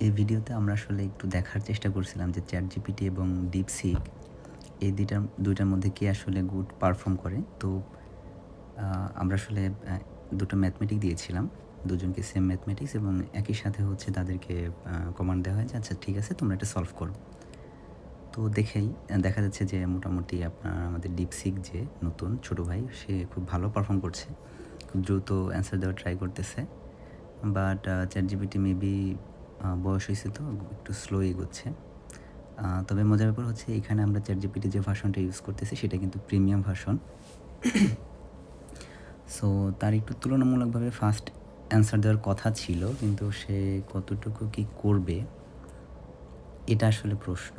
এই ভিডিওতে আমরা আসলে একটু দেখার চেষ্টা করছিলাম যে ChatGPT এবং DeepSeek এই দুইটার মধ্যে কে আসলে গুড পারফর্ম করে। তো আমরা আসলে ২ টো ম্যাথমেটিক দিয়েছিলাম। দুজনকে সেম ম্যাথমেটিক্স এবং একই সাথে হচ্ছে তাদেরকে কমান্ড দেওয়া হয় যে, "আচ্ছা ঠিক আছে তোমরা এটা সলভ করো।" তো দেখা যাচ্ছে যে মোটামুটি আপনার আমাদের DeepSeek যে নতুন ছোট ভাই সে খুব ভালো পারফর্ম করছে। খুব দ্রুত অ্যান্সার দেওয়ার ট্রাই করতেছে। বাট ChatGPT মেবি বয়স হইছে তো একটু স্লো এগোচ্ছে। তবে মজার ব্যাপার হচ্ছে এখানে আমরা ChatGPT যে ভার্সনটা ইউজ করতেছি সেটা কিন্তু প্রিমিয়াম ভার্সন। সো তার একটু তুলনামূলকভাবে ফাস্ট অ্যান্সার দেওয়ার কথা ছিল। কিন্তু সে কতটুকু কি করবে এটা আসলে প্রশ্ন।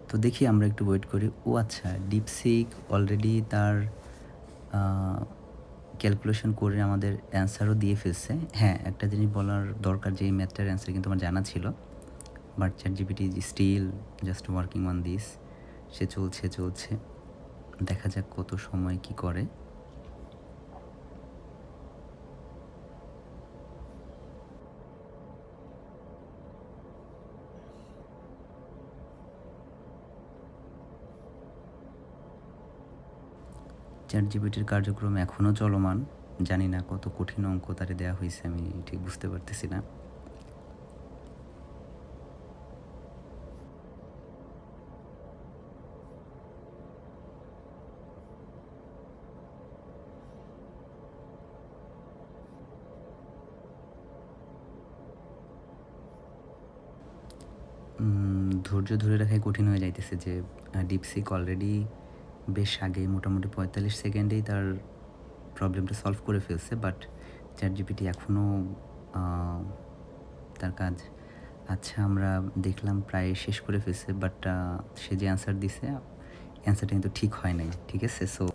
তো দেখি আমরা একটু ওয়েট করি। ও আচ্ছা DeepSeek অলরেডি তার আ ক্যালকুলেশন করে আমাদের অ্যান্সারও দিয়ে ফেলছে। হ্যাঁ, একটা জিনিস বলার দরকার যে এই ম্যাথটার অ্যান্সার কিন্তু আমার জানা ছিল। But ChatGPT is still just working on this. সে চলছে। দেখা যাক কত সময় কি করে। ChatGPT র কার্যক্রম এখনও চলমান। জানি না কত কঠিন অঙ্ক তারে দেয়া হইছে আমি ঠিক বুঝতে পারতেছি না। ধৈর্য ধরে রাখাই কঠিন হয়ে যাইতেছে যে DeepSeek অলরেডি বেশ আগে মোটামুটি ৪৫ সেকেন্ডেই তার প্রবলেমটা সলভ করে ফেলছে। বাট ChatGPT এখনও আ তার কাজ আচ্ছা আমরা দেখলাম প্রায় শেষ করে ফেলছে। বাট সে যে অ্যান্সার দিছে, অ্যান্সারটা কিন্তু ঠিক হয় নাই। ঠিক আছে? সো